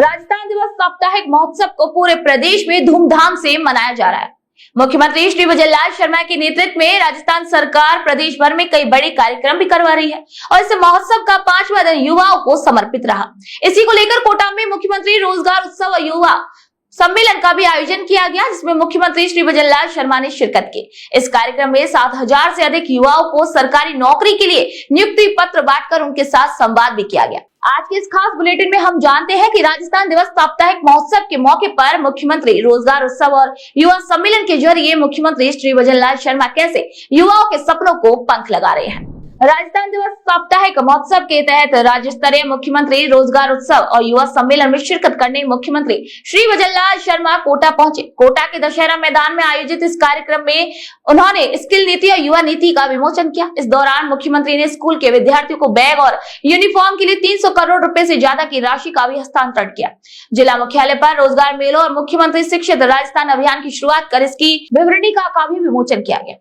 राजस्थान दिवस साप्ताहिक महोत्सव को पूरे प्रदेश में धूमधाम से मनाया जा रहा है। मुख्यमंत्री श्री विजयलाल शर्मा के नेतृत्व में राजस्थान सरकार प्रदेश भर में कई बड़े कार्यक्रम भी करवा रही है और इस महोत्सव का 5वां दिन युवाओं को समर्पित रहा। इसी को लेकर कोटा में मुख्यमंत्री रोजगार उत्सव और युवा सम्मेलन का भी आयोजन किया गया, जिसमें मुख्यमंत्री श्री विजयलाल शर्मा ने शिरकत की। इस कार्यक्रम में 7000 से अधिक युवाओं को सरकारी नौकरी के लिए नियुक्ति पत्र बांटकर उनके साथ संवाद भी किया गया। आज के इस खास बुलेटिन में हम जानते हैं कि राजस्थान दिवस साप्ताहिक महोत्सव के मौके पर मुख्यमंत्री रोजगार उत्सव और युवा सम्मेलन के जरिए मुख्यमंत्री श्री विजयलाल शर्मा कैसे युवाओं के सपनों को पंख लगा रहे हैं। राजस्थान दिवस साप्ताहिक महोत्सव के तहत राज्य स्तरीय मुख्यमंत्री रोजगार उत्सव और युवा सम्मेलन में शिरकत करने मुख्यमंत्री श्री विजयलाल शर्मा कोटा पहुंचे। कोटा के दशहरा मैदान में आयोजित इस कार्यक्रम में उन्होंने स्किल नीति और युवा नीति का विमोचन किया। इस दौरान मुख्यमंत्री ने स्कूल के विद्यार्थियों को बैग और यूनिफॉर्म के लिए 300 करोड़ रुपए से ज्यादा की राशि का भी हस्तांतरण किया। जिला मुख्यालय पर रोजगार मेलों और मुख्यमंत्री शिक्षित राजस्थान अभियान की शुरुआत कर इसकी विवरणिका का भी विमोचन किया गया।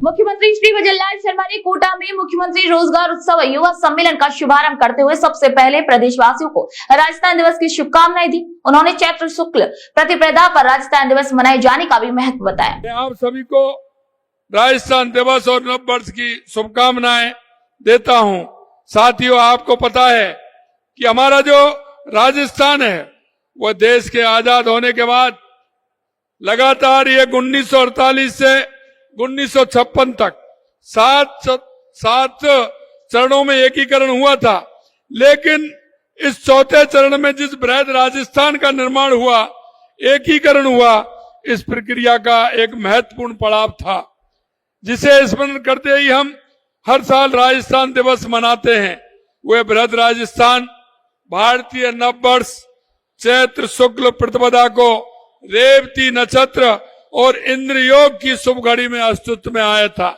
मुख्यमंत्री श्री विजयलाल शर्मा ने कोटा में मुख्यमंत्री रोजगार उत्सव युवा सम्मेलन का शुभारंभ करते हुए सबसे पहले प्रदेशवासियों को राजस्थान दिवस की शुभकामनाएं दी। उन्होंने चैत्र शुक्ल प्रतिपदा पर राजस्थान दिवस मनाए जाने का भी महत्व बताया। मैं आप सभी को राजस्थान दिवस और नव वर्ष की शुभकामनाएं देता हूं। साथियों, आपको पता है कि हमारा जो राजस्थान है वह देश के आजाद होने के बाद लगातार ये 1948 से 1956 तक सात चरणों में एकीकरण हुआ था, लेकिन इस चौथे चरण में जिस बृहद राजस्थान का निर्माण हुआ, एकीकरण हुआ, इस प्रक्रिया का एक महत्वपूर्ण पड़ाव था, जिसे स्मरण करते ही हम हर साल राजस्थान दिवस मनाते हैं। वह बृहद राजस्थान भारतीय नववर्ष चैत्र शुक्ल प्रतिपदा को रेवती नक्षत्र और इंद्र योग की शुभ घड़ी में अस्तित्व में आया था।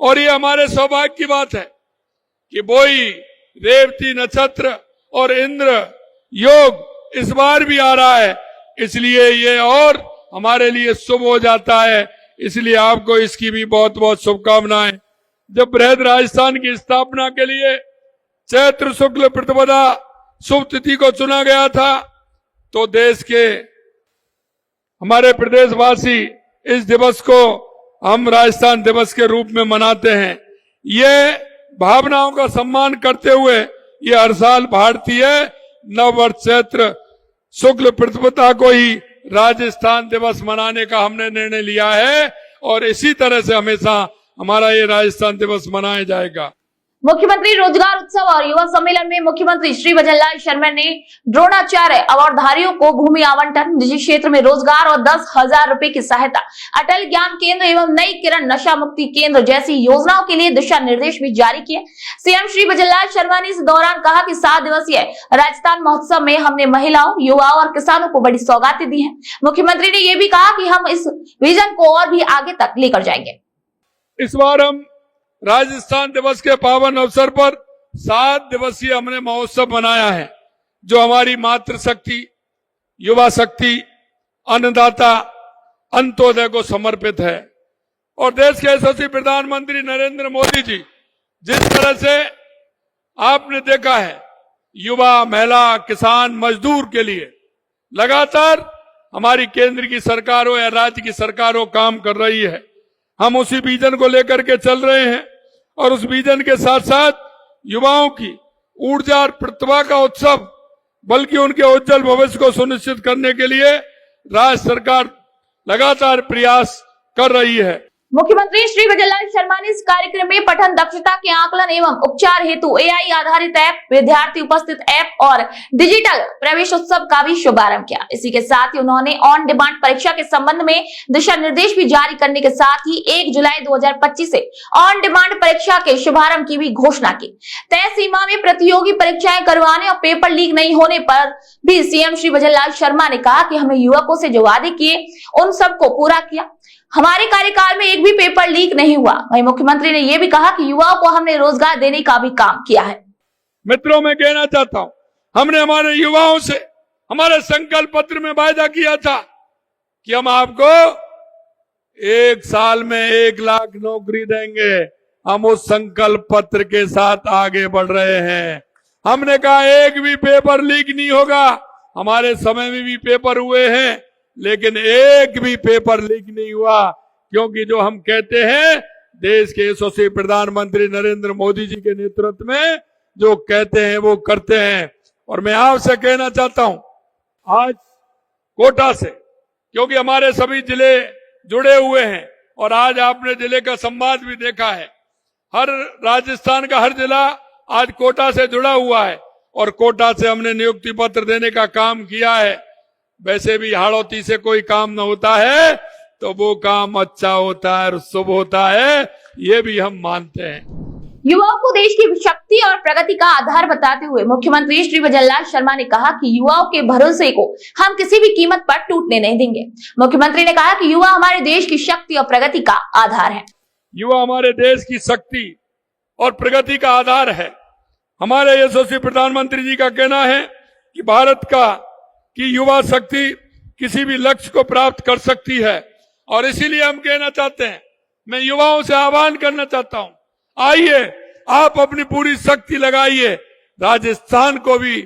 और ये हमारे सौभाग्य की बात है कि वही रेवती नक्षत्र और इंद्र योग इस बार भी आ रहा है, इसलिए ये और हमारे लिए शुभ हो जाता है। इसलिए आपको इसकी भी बहुत बहुत शुभकामनाएं। जब बृहद राजस्थान की स्थापना के लिए चैत्र शुक्ल प्रतिपदा शुभ तिथि को चुना गया था, तो देश के हमारे प्रदेशवासी इस दिवस को हम राजस्थान दिवस के रूप में मनाते हैं। ये भावनाओं का सम्मान करते हुए ये हर साल भारतीय नववर्ष चैत्र शुक्ल प्रतिपदा को ही राजस्थान दिवस मनाने का हमने निर्णय लिया है और इसी तरह से हमेशा हमारा ये राजस्थान दिवस मनाया जाएगा। मुख्यमंत्री रोजगार उत्सव और युवा सम्मेलन में मुख्यमंत्री श्री विजयलाल शर्मा ने द्रोणाचार्य अवार्डधारियों को भूमि आवंटन, निजी क्षेत्र में रोजगार और 10,000 रुपए की सहायता, अटल ज्ञान केंद्र एवं नई किरण नशा मुक्ति केंद्र जैसी योजनाओं के लिए दिशा निर्देश भी जारी किए। सीएम श्री विजयलाल शर्मा ने इस दौरान कहा कि 7 दिवसीय राजस्थान महोत्सव में हमने महिलाओं, युवाओं और किसानों को बड़ी सौगातें दी है। मुख्यमंत्री ने यह भी कहा कि हम इस विजन को और भी आगे तक लेकर जाएंगे। इस बार हम राजस्थान दिवस के पावन अवसर पर 7 दिवसीय हमने महोत्सव मनाया है, जो हमारी मातृशक्ति, युवा शक्ति, अन्नदाता, अंत्योदय को समर्पित है। और देश के यशस्वी प्रधानमंत्री नरेंद्र मोदी जी जिस तरह से आपने देखा है युवा, महिला, किसान, मजदूर के लिए लगातार हमारी केंद्र की सरकार हो या राज्य की सरकार हो काम कर रही है, हम उसी विजन को लेकर के चल रहे हैं। और उस विजन के साथ साथ युवाओं की ऊर्जा और प्रतिभा का उत्सव, बल्कि उनके उज्जवल भविष्य को सुनिश्चित करने के लिए राज्य सरकार लगातार प्रयास कर रही है। मुख्यमंत्री श्री विजयलाल शर्मा ने इस कार्यक्रम में पठन दक्षता के आकलन एवं उपचार हेतु AI आधारित ऐप, विद्यार्थी उपस्थित ऐप और डिजिटल प्रवेश उत्सव का भी शुभारंभ किया। इसी के साथ ही उन्होंने ऑन डिमांड परीक्षा के संबंध में दिशा निर्देश भी जारी करने के साथ ही 1 जुलाई 2025 से ऑन डिमांड परीक्षा के शुभारंभ की भी घोषणा की। तय सीमा में प्रतियोगी परीक्षाएं करवाने और पेपर लीक नहीं होने पर भी सीएम श्री विजयलाल शर्मा ने कहा कि हमने युवकों से जो वादे किए उन सबको पूरा किया। हमारे कार्यकाल में एक भी पेपर लीक नहीं हुआ। वहीं मुख्यमंत्री ने यह भी कहा कि युवाओं को हमने रोजगार देने का भी काम किया है। मित्रों, मैं कहना चाहता हूं, हमने हमारे युवाओं से हमारे संकल्प पत्र में वायदा किया था कि हम आपको 1 साल में 1 लाख नौकरी देंगे। हम उस संकल्प पत्र के साथ आगे बढ़ रहे हैं। हमने कहा एक भी पेपर लीक नहीं होगा, हमारे समय में भी पेपर हुए हैं, लेकिन एक भी पेपर लीक नहीं हुआ, क्योंकि जो हम कहते हैं देश के यशस्वी प्रधानमंत्री नरेंद्र मोदी जी के नेतृत्व में जो कहते हैं वो करते हैं। और मैं आपसे कहना चाहता हूं, आज कोटा से, क्योंकि हमारे सभी जिले जुड़े हुए हैं और आज आपने जिले का संवाद भी देखा है, हर राजस्थान का हर जिला आज कोटा से जुड़ा हुआ है और कोटा से हमने नियुक्ति पत्र देने का काम किया है। वैसे भी हाड़ौती से कोई काम न होता है तो वो काम अच्छा होता है और शुभ होता है, ये भी हम मानते हैं। युवाओं को देश की शक्ति और प्रगति का आधार बताते हुए मुख्यमंत्री श्री वजललाल शर्मा ने कहा कि युवाओं के भरोसे को हम किसी भी कीमत पर टूटने नहीं देंगे। मुख्यमंत्री ने कहा कि युवा हमारे देश की शक्ति और प्रगति का आधार है। युवा हमारे देश की शक्ति और प्रगति का आधार है। हमारे यशस्वी प्रधानमंत्री जी का कहना है कि भारत की युवा शक्ति किसी भी लक्ष्य को प्राप्त कर सकती है और इसीलिए हम कहना चाहते हैं, मैं युवाओं से आह्वान करना चाहता हूं, आइए आप अपनी पूरी शक्ति लगाइए, राजस्थान को भी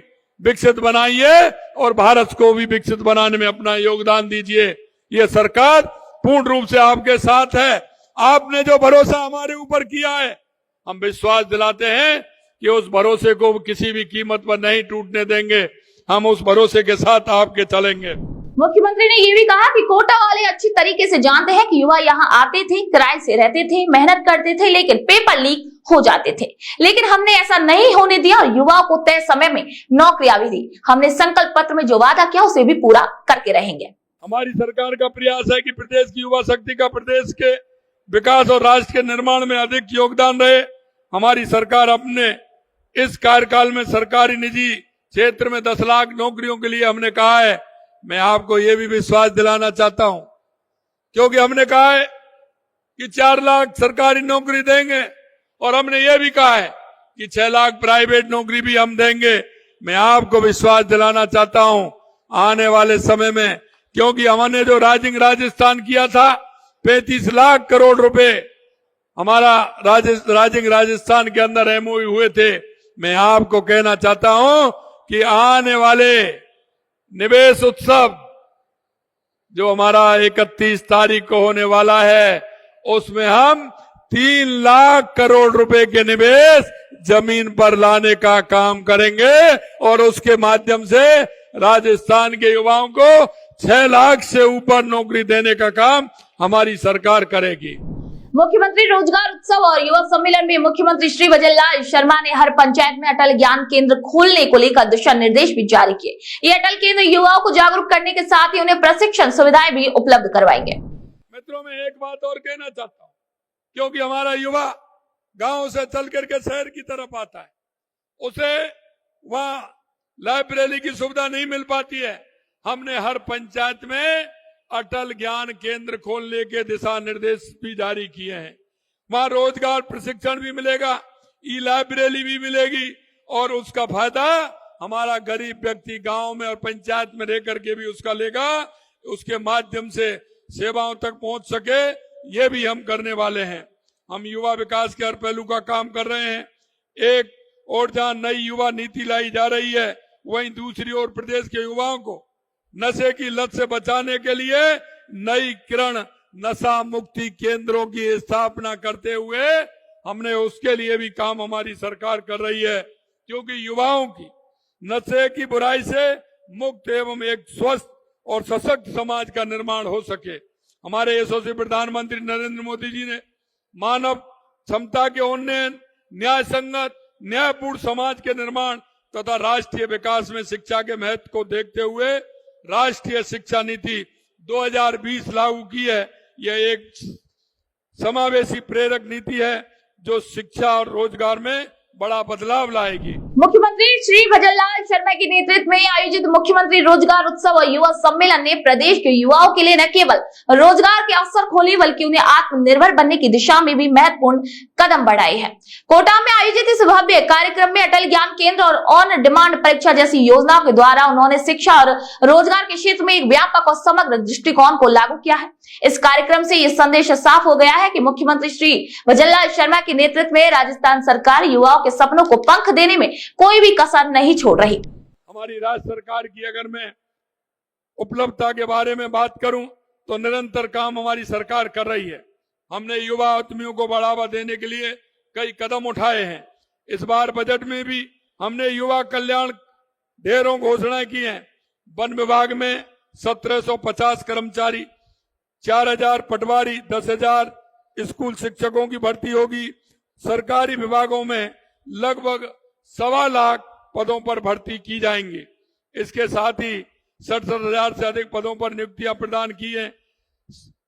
विकसित बनाइए और भारत को भी विकसित बनाने में अपना योगदान दीजिए। ये सरकार पूर्ण रूप से आपके साथ है। आपने जो भरोसा हमारे ऊपर किया है, हम विश्वास दिलाते हैं कि उस भरोसे को किसी भी कीमत पर नहीं टूटने देंगे। हम उस भरोसे के साथ आपके चलेंगे। मुख्यमंत्री ने ये भी कहा कि कोटा वाले अच्छी तरीके से जानते हैं कि युवा यहाँ आते थे, किराए से रहते थे, मेहनत करते थे, लेकिन पेपर लीक हो जाते थे, लेकिन हमने ऐसा नहीं होने दिया और युवाओं को तय समय में नौकरियां भी दी। हमने संकल्प पत्र में जो वादा किया उसे भी पूरा करके रहेंगे। हमारी सरकार का प्रयास है कि प्रदेश की युवा शक्ति का प्रदेश के विकास और राष्ट्र के निर्माण में अधिक योगदान रहे। हमारी सरकार अपने इस कार्यकाल में सरकारी निजी क्षेत्र में 10 लाख नौकरियों के लिए हमने कहा है। मैं आपको ये भी विश्वास दिलाना चाहता हूं, क्योंकि हमने कहा है कि 4 लाख सरकारी नौकरी देंगे और हमने ये भी कहा है कि 6 लाख प्राइवेट नौकरी भी हम देंगे। मैं आपको विश्वास दिलाना चाहता हूं, आने वाले समय में, क्योंकि हमने जो राइजिंग राजस्थान किया था, 35 लाख करोड़ रुपए हमारा राइजिंग राजस्थान के अंदर एमओयू हुए थे। मैं आपको कहना चाहता हूं कि आने वाले निवेश उत्सव जो हमारा 31 तारीख को होने वाला है, उसमें हम 3 लाख करोड़ रुपए के निवेश जमीन पर लाने का काम करेंगे और उसके माध्यम से राजस्थान के युवाओं को 6 लाख से ऊपर नौकरी देने का काम हमारी सरकार करेगी। मुख्यमंत्री रोजगार उत्सव और युवा सम्मेलन में मुख्यमंत्री श्री वजललाल शर्मा ने हर पंचायत में अटल ज्ञान केंद्र खोलने को लेकर दिशा निर्देश भी जारी किए। ये अटल केंद्र युवाओं को जागरूक करने के साथ ही उन्हें प्रशिक्षण सुविधाएं भी उपलब्ध करवाएंगे। मित्रों, मैं एक बात और कहना चाहता हूँ, क्योंकि हमारा युवा गांव से चल करके शहर की तरफ आता है, उसे वहां लाइब्रेरी की सुविधा नहीं मिल पाती है। हमने हर पंचायत में अटल ज्ञान केंद्र खोलने के दिशा निर्देश भी जारी किए हैं। वहां रोजगार प्रशिक्षण भी मिलेगा, ई लाइब्रेरी भी मिलेगी और उसका फायदा हमारा गरीब व्यक्ति गांव में और पंचायत में रह करके भी उसका लेगा, उसके माध्यम से सेवाओं तक पहुंच सके। ये भी हम करने वाले हैं। हम युवा विकास के हर पहलू का काम कर रहे हैं। एक और जहां नई युवा नीति लाई जा रही है, वहीं दूसरी ओर प्रदेश के युवाओं को नशे की लत से बचाने के लिए नई किरण नशा मुक्ति केंद्रों की स्थापना करते हुए हमने उसके लिए भी काम हमारी सरकार कर रही है, क्योंकि युवाओं की नशे की बुराई से मुक्त एवं एक स्वस्थ और सशक्त समाज का निर्माण हो सके। हमारे यशस्वी प्रधानमंत्री नरेंद्र मोदी जी ने मानव क्षमता के उन्नयन, न्याय संगत, न्यायपूर्ण समाज के निर्माण तथा राष्ट्रीय विकास में शिक्षा के महत्व को देखते हुए राष्ट्रीय शिक्षा नीति 2020 लागू की है। यह एक समावेशी प्रेरक नीति है जो शिक्षा और रोजगार में बड़ा बदलाव लाएगी। मुख्यमंत्री श्री वजललाल शर्मा के नेतृत्व में आयोजित मुख्यमंत्री रोजगार उत्सव और युवा सम्मेलन ने प्रदेश के युवाओं के लिए न केवल रोजगार के अवसर खोले, बल्कि उन्हें आत्मनिर्भर बनने की दिशा में भी महत्वपूर्ण कदम बढ़ाए हैं। कोटा में आयोजित इस भव्य कार्यक्रम में अटल ज्ञान केंद्र और ऑन डिमांड परीक्षा जैसी योजनाओं के द्वारा उन्होंने शिक्षा और रोजगार के क्षेत्र में एक व्यापक और समग्र दृष्टिकोण को लागू किया है। इस कार्यक्रम से ये संदेश साफ हो गया है कि मुख्यमंत्री श्री वजललाल शर्मा के नेतृत्व में राजस्थान सरकार युवाओं के सपनों को पंख देने में कोई भी कसर नहीं छोड़ रही। हमारी राज्य सरकार की अगर मैं उपलब्धता के बारे में बात करूं तो निरंतर काम हमारी सरकार कर रही है। हमने युवा उद्यमियों को बढ़ावा देने के लिए कई कदम उठाए हैं। इस बार बजट में भी हमने युवा कल्याण ढेरों घोषणाएं की हैं। वन विभाग में 1750 कर्मचारी, 4000 पटवारी, 10,000 स्कूल शिक्षकों की भर्ती होगी। सरकारी विभागों में लगभग 1.25 लाख पदों पर भर्ती की जाएंगी। इसके साथ ही 67,000 से अधिक पदों पर नियुक्तियां प्रदान की हैं।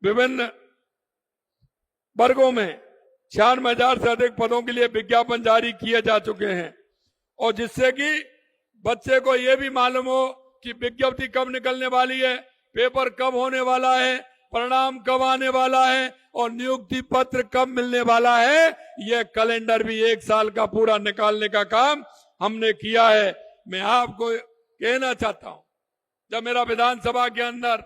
विभिन्न वर्गों में 96,000 से अधिक पदों के लिए विज्ञापन जारी किए जा चुके हैं, और जिससे कि बच्चे को यह भी मालूम हो कि विज्ञप्ति कब निकलने वाली है, पेपर कब होने वाला है, परिणाम कब आने वाला है और नियुक्ति पत्र कब मिलने वाला है। यह कैलेंडर भी 1 साल का पूरा निकालने का काम हमने किया है। मैं आपको कहना चाहता हूं, जब मेरा विधानसभा के अंदर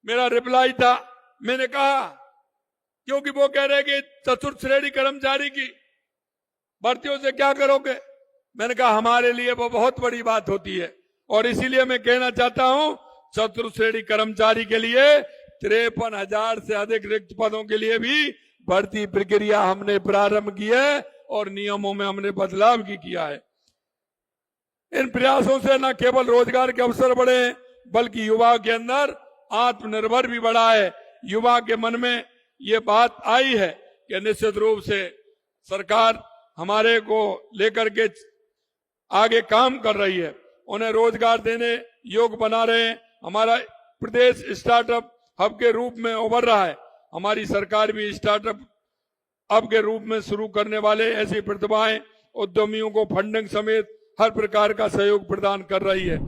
मेरा रिप्लाई था, मैंने कहा, क्योंकि वो कह रहे कि चतुर्थ श्रेणी कर्मचारी की भर्तियों से क्या करोगे। मैंने कहा हमारे लिए वो बहुत बड़ी बात होती है, और इसीलिए मैं कहना चाहता हूं चतुर्थ श्रेणी कर्मचारी के लिए 53,000 से अधिक रिक्त पदों के लिए भी भर्ती प्रक्रिया हमने प्रारंभ की है और नियमों में हमने बदलाव भी किया है। इन प्रयासों से न केवल रोजगार के अवसर बढ़े हैं, बल्कि युवा के अंदर आत्मनिर्भर भी बढ़ा है। युवा के मन में ये बात आई है कि निश्चित रूप से सरकार हमारे को लेकर के आगे काम कर रही है, उन्हें रोजगार देने योग्य बना रहे हैं। हमारा प्रदेश स्टार्टअप हब के रूप में उभर रहा है। हमारी सरकार भी स्टार्टअप हब के रूप में शुरू करने वाले ऐसी प्रतिभाएं उद्यमियों को फंडिंग समेत हर प्रकार का सहयोग प्रदान कर रही है।